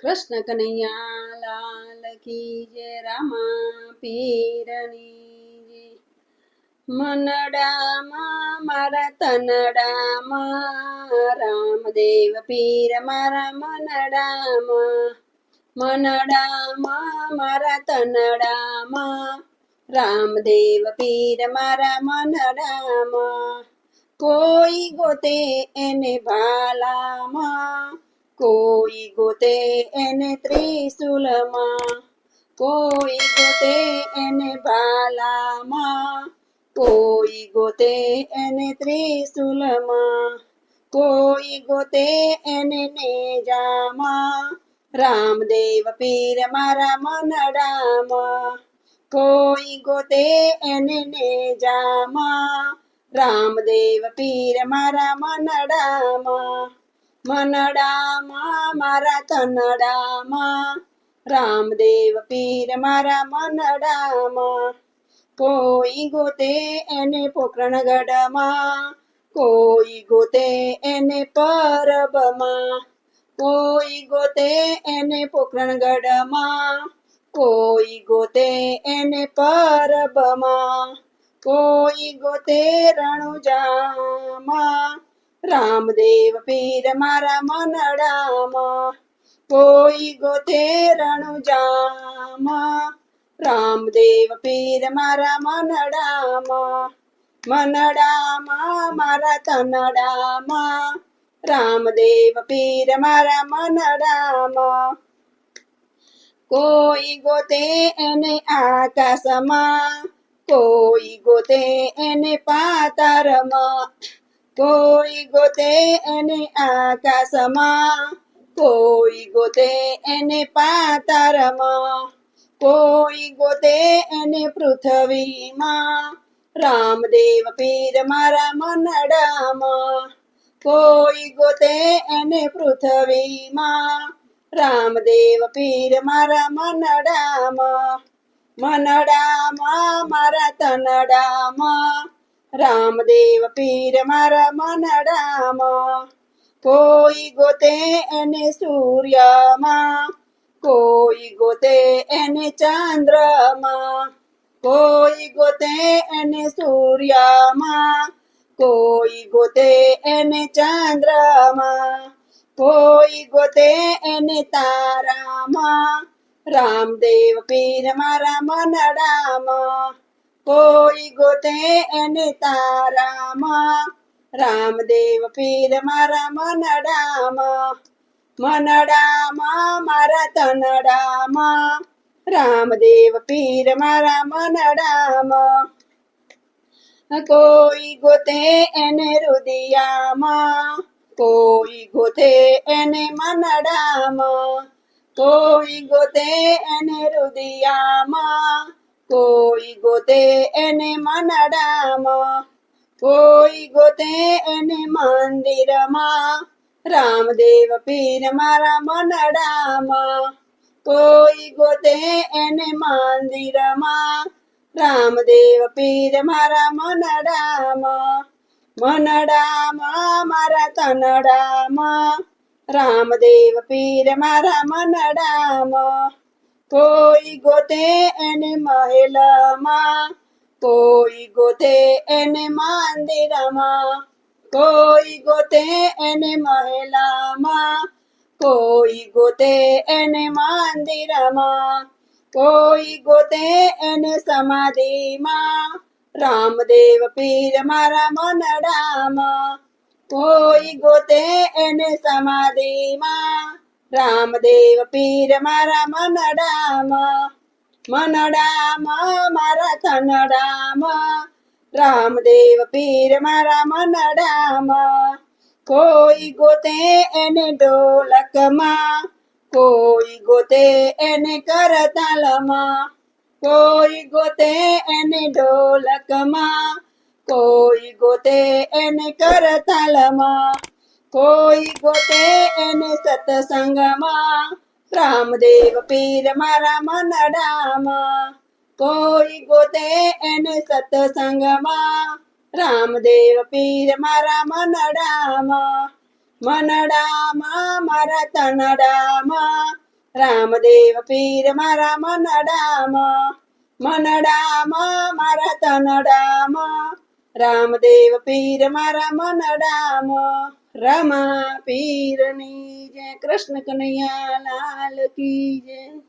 કૃષ્ણ કનૈયા લાલ કી જય રામા પીરની જય. મનડામાં મારા તનડામાં રામદેવ પીર મારા મનડામાં મારા તનડામાં રામદેવ પીર મારા મનડામાં. કોઈ ગોતે એને ભાલામાં, કોઈ ગોતે એને ત્રિશુલમાં, કોઈ ગોતે એને ભાલામાં, કોઈ ગોતે એને ત્રિશુલમાં, કોઈ ગોતે એને નેજામાં રામદેવ પીર મારા મનડામાં. કોઈ ગોતે એને નેજામાં રામદેવ પીર મારા મનડામાં. મનડામાં મારા તનડામાં રામદેવ પીર મારા મનડામાં. કોઈ ગોતે એને પોકરણગઢમાં, કોઈ ગોતે એને પરબમાં, કોઈ ગોતે એને પોકરણગઢમાં, કોઈ ગોતે એને પરબમાં, કોઈ ગોતે રણુજામાં રામદેવ પીર મારા મનડામાં. કોઈ ગોતે રણુજામાં રામદેવ પીર મારા મનડામાં. મનડામાં મારા તનડામાં રામદેવ પીર મારા મનડામાં. કોઈ ગોતે એને આકાશમાં, કોઈ ગોતે એને પાતાળમાં, કોઈ ગોતે એને આકાશમાં, કોઈ ગોતે એને પાતાળમાં, કોઈ ગોતે એને પૃથ્વીમાં રામદેવ પીર મારા મનડામાં. કોઈ ગોતે એને પૃથ્વીમાં રામદેવ પીર મારા મનડામાં. મનડામાં મારા તનડામાં રામદેવ પીર મારા મનડામાં. કોઈ ગોતે એને સૂર્યમાં, કોઈ ગોતે એને ચંદ્રમાં, કોઈ ગોતે એને સૂર્યમાં, કોઈ ગોતે એને ચંદ્રમાં, કોઈ ગોતે એને તારામાં રામદેવ પીર મારા મનડામાં. કોઈ ગોતે એને તારામાં રામદેવ પીર મારા મનડામાં. મનડામાં મારા તનડામાં રામદેવ પીર મારા મનડામાં. કોઈ ગોતે એને રુદિયામાં, કોઈ ગોતે એને મનડામાં, કોઈ ગોતે એને રુદિયામાં, કોઈ ગોતે એને મનડામાં, કોઈ ગોતે એને મંદિરમાં રામદેવ પીર મારા મનડામાં. કોઈ ગોતે એને મંદિરમાં રામદેવ પીર મારા મનડામાં. મનડામાં મારા તનડામાં રામદેવ પીર મારા મનડામાં. કોઈ ગોતે એને મહેલમાં, કોઈ ગોતે એને મંદિરમાં, કોઈ ગોતે એને મહેલમાં, કોઈ ગોતે એને મંદિરમાં, કોઈ ગોતે એને સમાધિમાં રામદેવ પીર મારા મનડામાં. કોઈ ગોતે એને સમાધિમાં રામદેવ પીર મારા મનડામાં. મનડામાં મારા તનડામાં રામદેવ પીર મારા મનડામાં. કોઈ ગોતે એને ઢોલકમાં, કોઈ ગોતે એને કરતાલમાં, કોઈ ગોતે એને ઢોલકમાં, કોઈ ગોતે એને કરતાલમાં, કોઈ ગોતે એને સત્સંગમાં રામદેવ પીર મારા મનડામાં. કોઈ ગોતે એને સત્સંગમાં રામદેવ પીર મારા મનડામાં. મનડામાં મારા તનડામાં રામદેવ પીર મારા મનડામાં, મનડામાં મારા તનડામાં, રામદેવ પીર મારા મનડામાં, રમા પીરની જય, કૃષ્ણ કનૈયા લાલ કી જય.